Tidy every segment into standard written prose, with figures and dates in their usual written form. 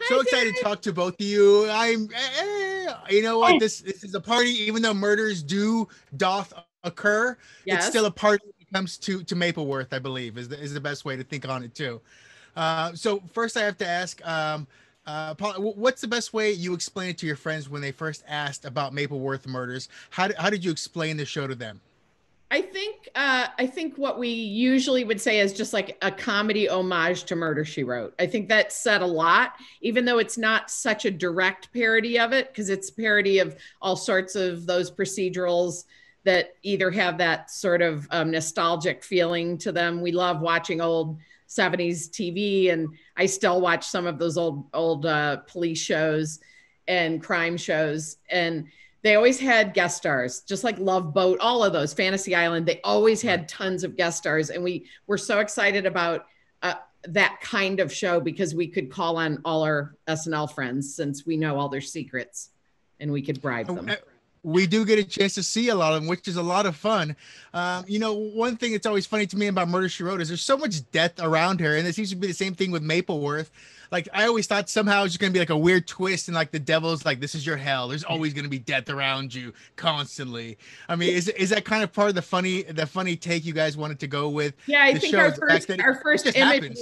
So excited to talk to both of you. You know what? This is a party, even though murders doth occur. It's Yes. still a party when it comes to Mapleworth, I believe, is the best way to think on it too. So first, I have to ask, Paul, what's the best way you explain it to your friends when they first asked about Mapleworth Murders? How did you explain the show to them? I think what we usually would say is just like a comedy homage to Murder, She Wrote. I think that said a lot, even though it's not such a direct parody of it, because it's a parody of all sorts of those procedurals that either have that sort of nostalgic feeling to them. We love watching old 70s TV, and I still watch some of those old police shows and crime shows. And they always had guest stars, just like Love Boat, all of those, Fantasy Island. They always had tons of guest stars. And we were so excited about that kind of show because we could call on all our SNL friends since we know all their secrets and we could bribe them. We do get a chance to see a lot of them, which is a lot of fun. One thing that's always funny to me about Murder, She Wrote is there's so much death around her. And it seems to be the same thing with Mapleworth. Like, I always thought somehow it's going to be like a weird twist and like the devil's like, this is your hell. There's always going to be death around you constantly. I mean, is that kind of part of the funny take you guys wanted to go with? Yeah, I think our first image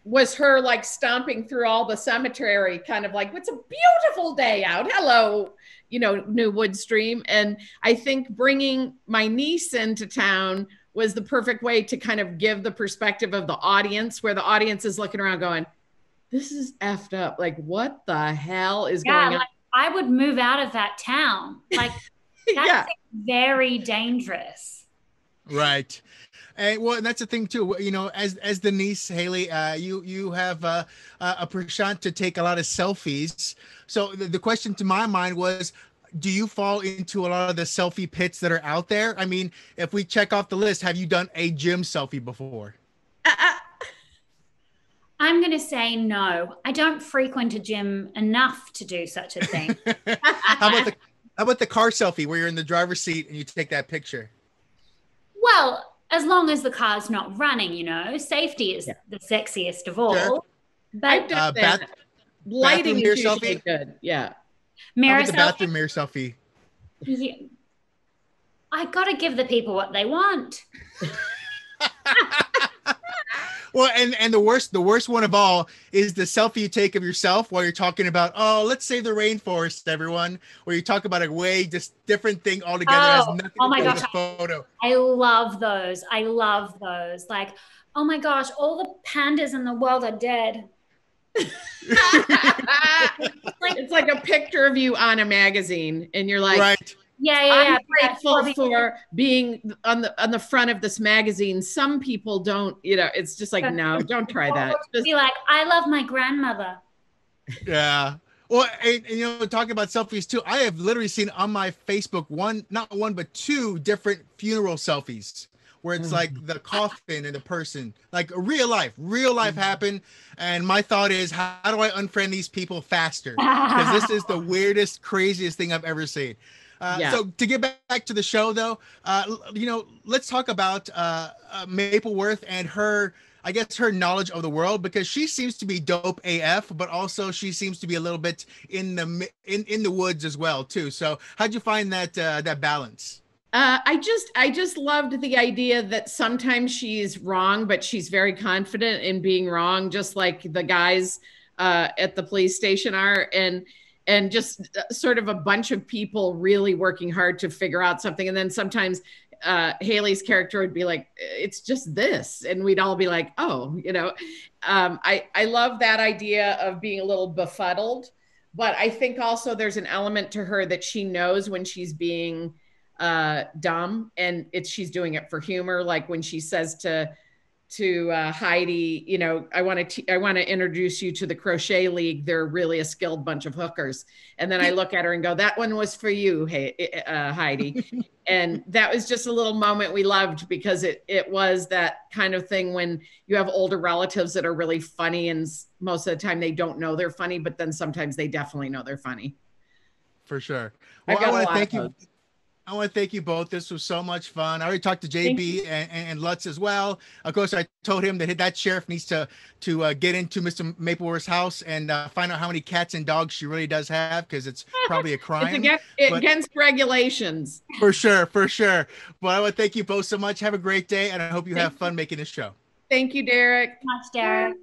was her like stomping through all the cemetery, kind of like, it's a beautiful day out. Hello, New Wood Stream. And I think bringing my niece into town was the perfect way to kind of give the perspective of the audience, where the audience is looking around going, this is effed up. Like, what the hell is going on? I would move out of that town. Like, that's very dangerous. Right. And that's the thing too. As the niece, Hayley, you have a penchant to take a lot of selfies. So the question to my mind was, do you fall into a lot of the selfie pits that are out there? I mean, if we check off the list, have you done a gym selfie before? I'm going to say no. I don't frequent a gym enough to do such a thing. How about the car selfie where you're in the driver's seat and you take that picture? Well, as long as the car's not running, safety is the sexiest of all. Sure. But lighting is usually good. Yeah. Mirror selfie? The bathroom mirror selfie. Yeah. I got to give the people what they want. Well, and the worst one of all is the selfie you take of yourself while you're talking about, let's save the rainforest, everyone, where you talk about a way just different thing altogether. Has nothing to do with the photo. I love those. Like, oh my gosh, all the pandas in the world are dead. It's like a picture of you on a magazine, and you're like, right. Yeah. I'm grateful for being on the front of this magazine. Some people don't, it's just like, no, don't try that. Just be like, I love my grandmother. Yeah. Well, and talking about selfies too, I have literally seen on my Facebook not one, but two different funeral selfies where it's like the coffin and the person, like real life happened. And my thought is, how do I unfriend these people faster? Because this is the weirdest, craziest thing I've ever seen. So to get back to the show, though, let's talk about Mapleworth and her knowledge of the world, because she seems to be dope AF, but also she seems to be a little bit in the woods as well, too. So how'd you find that balance? I just loved the idea that sometimes she's wrong, but she's very confident in being wrong, just like the guys at the police station are. And just sort of a bunch of people really working hard to figure out something. And then sometimes Hayley's character would be like, it's just this. And we'd all be like, oh, I love that idea of being a little befuddled. But I think also there's an element to her that she knows when she's being dumb, and she's doing it for humor. Like when she says to Heidi, I want to introduce you to the crochet league. They're really a skilled bunch of hookers. And then I look at her and go, that one was for you, Heidi. And that was just a little moment we loved, because it was that kind of thing when you have older relatives that are really funny, and most of the time they don't know they're funny, but then sometimes they definitely know they're funny. For sure. Well, I want to thank you. I want to thank you both. This was so much fun. I already talked to JB and Lutz as well. Of course, I told him that that sheriff needs to get into Mr. Mapleworth's house and find out how many cats and dogs she really does have, because it's probably a crime. It's against regulations. For sure, for sure. Well, I want to thank you both so much. Have a great day, and I hope you have fun making this show. Thank you, Derek. Much, Derek.